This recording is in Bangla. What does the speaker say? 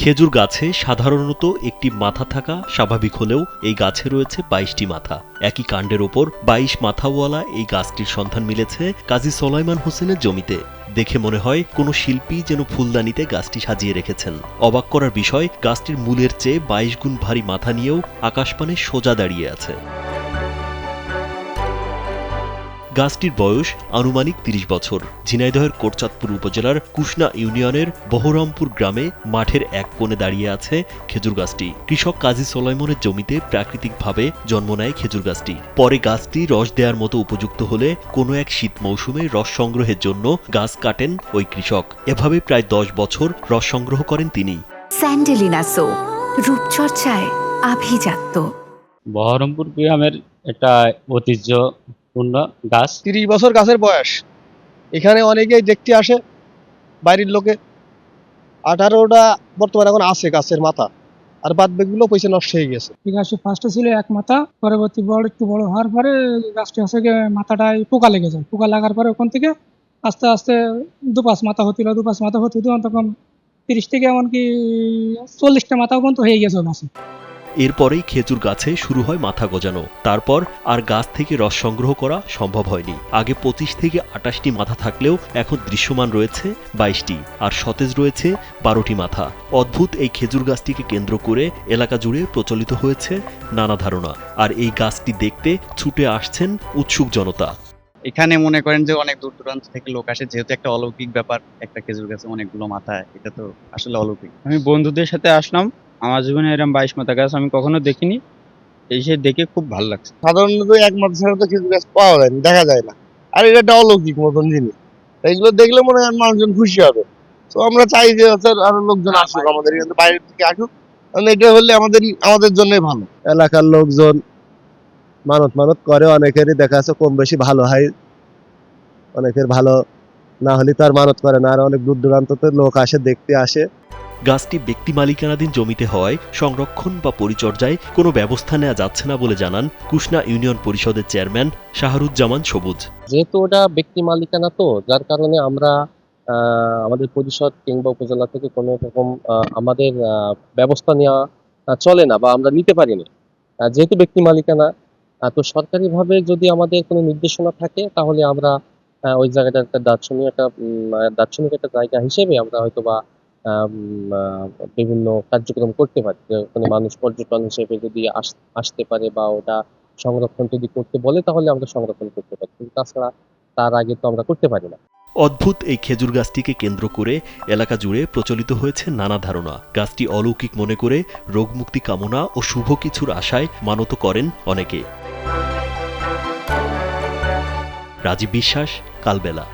খেজুর গাছে সাধারণত একটি মাথা থাকা স্বাভাবিক হলেও এই গাছে রয়েছে ২২টি মাথা। একই কাণ্ডের ওপর ২২ মাথাওয়ালা এই গাছটির সন্ধান মিলেছে কাজী সোলাইমান হোসেনের জমিতে। দেখে মনে হয় কোনো শিল্পী যেন ফুলদানিতে গাছটি সাজিয়ে রেখেছেন। অবাক করার বিষয়, গাছটির মূলের চেয়ে ২২ গুণ ভারী মাথা নিয়েও আকাশপানে সোজা দাঁড়িয়ে আছে। গাছটির বয়স আনুমানিক ৩০ বছর। ঝিনাইদহের কোটচাঁদপুর উপজেলার কুশনা ইউনিয়নের বহরমপুর গ্রামে মাঠের এক কোণে দাঁড়িয়ে আছে খেজুর গাছটি। কৃষক কাজী সোলাইমানের জমিতে প্রাকৃতিকভাবে জন্ম নেয় খেজুর গাছটি। পরে গাছটি রস দেওয়ার মতো উপযুক্ত হলে কোনো এক শীত মৌসুমে রস সংগ্রহের জন্য গাছ কাটেন ওই কৃষক। এভাবে প্রায় ১০ বছর রস সংগ্রহ করেন তিনি। স্যান্ডেলিনা সো, রূপচর্চায় আভিজাত্য। বহরমপুর গ্রামের একটা ঐতিহ্যপূর্ণ গাছ। ৩০ বছর গাছের বয়স। এখানে অনেকেই দেখতে আসে বাইরের লোকে। 18টা বর্তমানে এখন আছে গাছের মাথা, আর বাদ বাকিগুলো পয়সা নষ্ট হয়ে গেছে। এই গাছটি ফার্স্টে ছিল এক মাথা, পরবর্তী একটু বড় হওয়ার পরে গাছটি হচ্ছে মাথাটায় পোকা লেগে যায়। পোকা লাগার পরে ওখান থেকে আস্তে আস্তে ২-৫ মাথা হতে তখন 30 থেকে এমনকি 40টা মাথা পর্যন্ত হয়ে গেছে গাছে। এরপরেই খেজুর গাছে শুরু হয় মাথা গজানো। তারপর আর গাছ থেকে রস সংগ্রহ করা সম্ভব হয়নি। আগে 25 থেকে 28টি মাথা থাকলেও এখন দৃশ্যমান রয়েছে 22টি, আর সতেজ রয়েছে 12টি মাথা। অদ্ভুত এই খেজুর গাছটিকে কেন্দ্র করে এলাকা জুড়ে প্রচলিত হয়েছে নানা ধারণা, আর এই গাছটি দেখতে ছুটে আসছেন উৎসুক জনতা। এখানে মনে করেন যে অনেক দূর দূরান্ত থেকে লোক আসে, যেহেতু একটা অলৌকিক ব্যাপার, একটা খেজুর গাছে অনেকগুলো মাথা, এটা তো আসলে অলৌকিক। আমি বন্ধুদের সাথে আসলাম, আমার জীবনে এরকম 22 মাথা গাছ আমি কখনো দেখিনি। এসে দেখে খুব ভালো লাগছে। সাধারণত এক মাথা ছাড়া তো খেজুর গাছ পাওয়া যায় না, দেখা যায় না। আর এটা একটা অলৌকিক মতন জিনিস। এইগুলো দেখলে মনে হয় মানুষজন খুশি হবে। তো আমরা চাই যে আরো লোকজন আসুক, আমাদের এখানে বাইরের থেকে আসুক, কারণ এটা হলে আমাদের জন্যই ভালো। এলাকার লোকজন মানত করে, অনেকেরই দেখা যাচ্ছে কম বেশি ভালো হয়, অনেকের ভালো না হলে তার মানত করে না। আর অনেক দূর দূরান্ত লোক আসে, দেখতে আসে। গাছটি ব্যক্তি মালিকানাধীন জমিতে হওয়ায় সংরক্ষণ বা পরিচর্যায় কোনো ব্যবস্থা নেওয়া যাচ্ছে না বলে জানান কুশনা ইউনিয়ন পরিষদের চেয়ারম্যান শাহরুজ্জামান সবুজ। যেহেতু ওটা ব্যক্তি মালিকানা, তো যার কারণে আমরা আমাদের পরিষদ কিংবা উপজেলা থেকে কোনো রকম আমাদের ব্যবস্থা নেওয়া চলে না বা আমরা নিতে পারি না, যেহেতু ব্যক্তি মালিকানা। তো সরকারিভাবে যদি আমাদের কোনো নির্দেশনা থাকে তাহলে আমরা ওই জায়গাটা একটা দার্শনিক একটা জায়গা হিসেবে আমরা হয়তো বা বিভিন্ন কার্যক্রম করতে পারি। ওখানে মানুষ পর্যটন হিসেবে যদি আসতে পারে বা ওটা সংরক্ষণ যদি করতে বলে তাহলে আমরা সংরক্ষণ করতে পারি, কিন্তু তাছাড়া তার আগে তো আমরা করতে পারি না। অদ্ভুত এই খেজুর গাছটিকে কেন্দ্র করে এলাকা জুড়ে প্রচলিত হয়েছে নানা ধারণা। গাছটি অলৌকিক মনে করে রোগমুক্তি কামনা ও শুভ কিছুর আশায় মানত করেন অনেকে। রাজীব বিশ্বাস, কালবেলা।